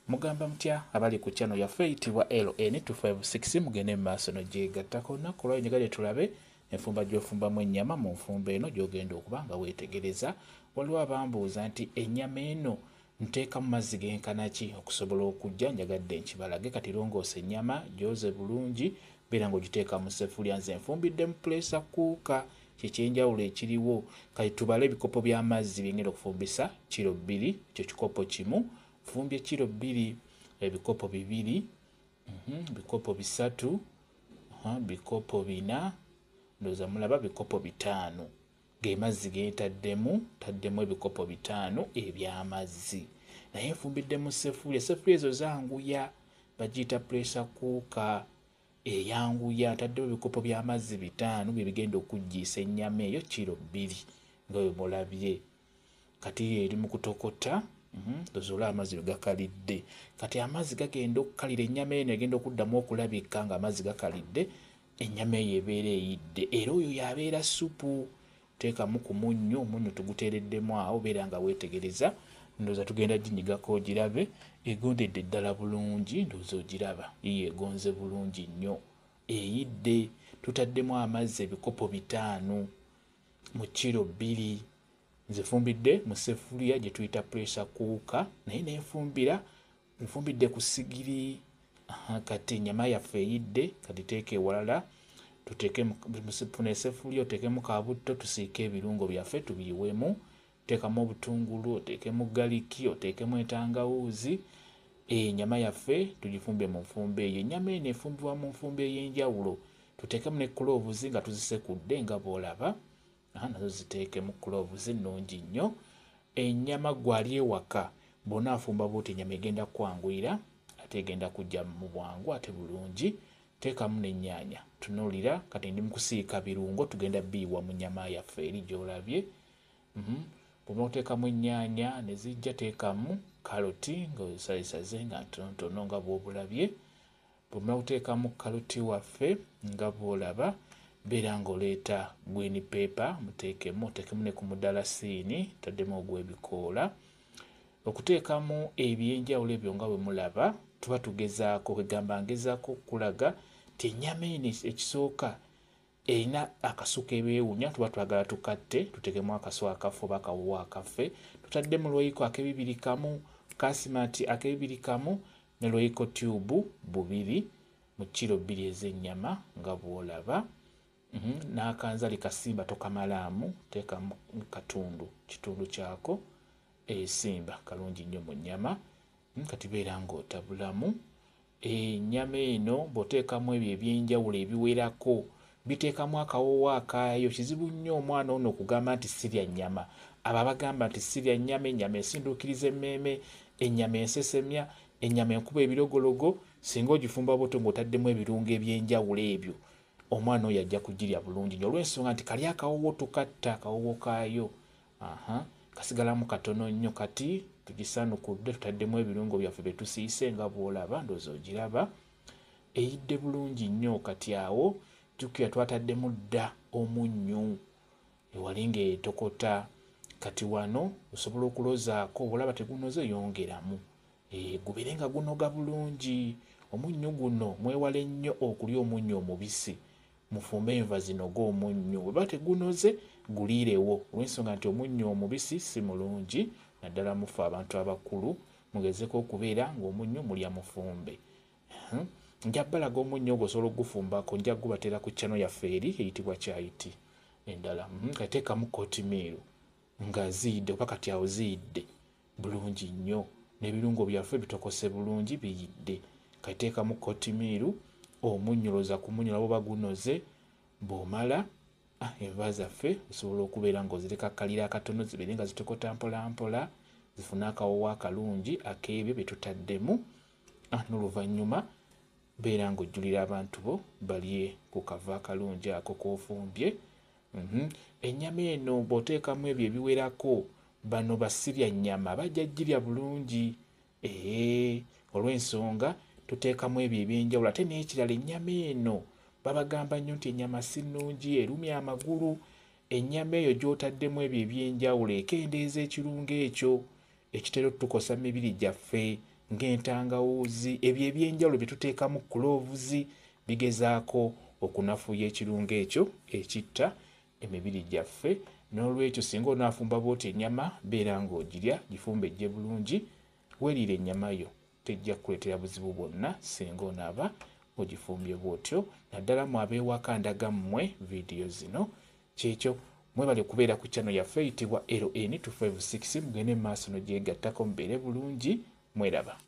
Mugamba mutya abali ku channel yaffe eyitibwa LN256 mugende mu maaso n'ogyegattako olunaku olwayo nyegalye tulabe enfumba gy'ofumbamu ennyama mu nfumba eno gy'ogenda okuba nga weetegereza. Waliwo abambuuza nti ennyama eno nteekamu mazzi genkana ki okusobola okujja, njagadde nkibalage. Kati rongoosa ennyama gyoze bulungi, beera ng'ogiteeka mu seffuliya. Nze nfumbidde mu pressure cooker, kyekyenjawulo ekiriwo. Kati tubale ebikopo by'amazzi bye ngenda okufumbisa kiro 2, ekyo kikopo kimu. Fumbye kiro 2, ebikopo 2, bikopo 3, bikopo 4, ndoza mulaba bikopo 5. Ge mazzi taddemu ebikopo 5 eby'amazzi. Naye nfumbidde mu seffuliya. Seffuliya ezo zanguya, bagiyita pressure cooker eyanguya. Ntaddemu ebikopo by'amazzi 5 bye bigenda okuggiisa ennyama eyo kiro 2 nga bwe mulabye. Kati eri mu kutokota. Tozola amazzi gakalidde. Kati amazzi gagenda okukalira ennyama eno egenda okuddamu okulabika nga amazzi gakalidde, ennyama eyo ebeera eyidde era oyo yabeera supu. Teekamu ku munnyo, omunnyo tuguteereddemu awo, beera nga weetegereza. Ndowooza tugenda ginyigako ogirabe, egondedde ddala bulungi. Ndowooza ogiraba yiyo egonze bulungi nnyo, eyidde. Tutaddemu amazzi ebikopo 5 mu kiro 2. Nzifumbidde mu seffuliya gye tuyita pressure cooker, naye nfumbidde ku sigiri. Kati ennyama yaffe eyidde, kati teeka ewalala, tuteeke mu seffuliya, oteekemu kabutto, tusiike ebirungo byaffe tubiyiwemu. Teekamu obutungulu, oteekemu galiki, oteekemu entangawuuzi. Ennyama yaffe tugifumbye mu nfumba eyo. Ennyama eno efumbibwa mu nfumba ey'enjawulo. Tuteekemu ne cloves nga tuzisekudde nga bw'olaba. Nazo ziteekemu cloves nnungi nnyo. Ennyama gwali ewaka bw'ona afumba bw'oti ennyama egenda kwanguyira ate egenda kujja mu bwangu ate bulungi. Teekamu n'ennyaanya. Tunuulira kati ndi mu kusiika birungo, tugenda biyiwa mu nnyama yaffe eri gy'olabye. Bw'oba oteekamu ennyaanya ne zijja, teekamu kaloti ng'ozisazisaze nga ntonotono nga bw'obulabye. Bw'omala oteekamu kaloti waffe nga bw'olaba, beera ng'oleeta green pepper muteekemu, oteekemu ne ku mudalasini, taddemu ogw'ebikoola. Okuteekamu ebyenjawulo ebyo nga bwe mulaba, tuba tugezaako, kwegamba ngezaako okulaga nti ennyama eno ekisooka erina akasu k'ebeewunya, tuba twagala tukatte, tuteekemu akasu akaffe oba akawuwo akaffe. Tutaddemu Royco ak'ebibirikamu, kasimati ak'ebibirikamu ne Royco tube 2 mu kiro 2 ez'ennyama nga bw'olaba. N'akanzali kasimba tokamalaamu, teekamu katundu, kitundu kyako esimba kalungi nnyo mu nnyama. Kati beera ng'otabulamu. Ennyama eno bw'oteekamu ebyo ebyenjawulo ebiwerako, biteekamu akawoowo akaayo. Kizibu nnyo omwana ono okugamba nti sirya nnyama. Abo abagamba nti sirya nnyama, ennyama esinduukiriza emmeeme, ennyama ensesemya, ennyama enkuba ebirogologo, singa ogifumba bw'otyo ng'otaddemu ebirungo ebyenjawulo ebyo, omwana oyo ajja kugirya bulungi nnyo, olw'ensonga nti kali akawoowo tukatta akawoowo kaayo. Kasigalamu katono nnyo. Kati tugisanukudde, tutaddemu ebirungo byaffe bye tusiise nga bw'olaba, ndowooza ogiraba eyidde bulungi nnyo. Kati awo jjukira twataddemu dda omunnyo ewali ng'etokota. Kati wano osobola okulozaako, olaba tegunoze yongeramu, gubeere nga gunoga bulungi. Omunnyo guno mwewale nnyo okulya omunnyo omubisi, mufumbe enva zinoge omunnyo. Bweba tegunoze guliirewo, olw'ensonga nti omunnyo omubisi si mulungi, naddala mufe abantu abakulu, mugezeko okubeera ng'omunnyo mulya mufumbe. Nja balaga omunnyo ogwo osobola ogufumbako, nja gubatera ku channel yaffe eri eyitibwa Kyayiti endala. Kateekamu kootimiiru nga ziyidde, kuba kati awo ziyidde bulungi nnyo, n'ebirungo byaffe bitokose bulungi biyidde. Kateekamu kootimiiru, omunnyoloza ku munnyo nabwo bagunoze. Bw'omala enva zaffe osobola okubeera ng'ozireka kalira akatono zibeere nga zitokota mpola mpola, zifune akawoowo akalungi ak'ebyo bye tutaddemu. N'oluvannyuma beera ng'ojjulira abantu bo balye ku kava akalungi ako k'ofumbye. Ennyama eno bw'oteekamu ebyo ebiwerako, bano basirya nnyama bajja girya bulungi. Olw'ensonga tuteekamu ebyo ebyenjawulo. Ate n'ekirala, ennyama eno babagamba nnyo nti ennyama si nnungi, erumya amagulu. Ennyama eyo gy'otaddemu ebyo ebyenjawulo ekendeeza ekirungo ekyo ekitera otukosa mibiri gyaffe ng'entangawuuzi, ebyo ebyenjawulo bye tuteekamu kuloovuzi bigezaako okunafuya ekirungo ekyo ekitta emibiri gyaffe. N'olwekyo singa onaafumba bw'oti ennyama beera ng'ogirya gifumbejje bulungi, weeriira ennyama yo tejja kukuleetera buzibu bwonna singa onaaba ogifumbye bw'otyo. Naddala mu ab'ewaka ndaga mmwe viidiyo zino. Kyekyo mwebale kubeera ku channel yaffe eyitibwa LN256, mugende mu maaso n'ogyegattako mubeere bulungi, mweraba.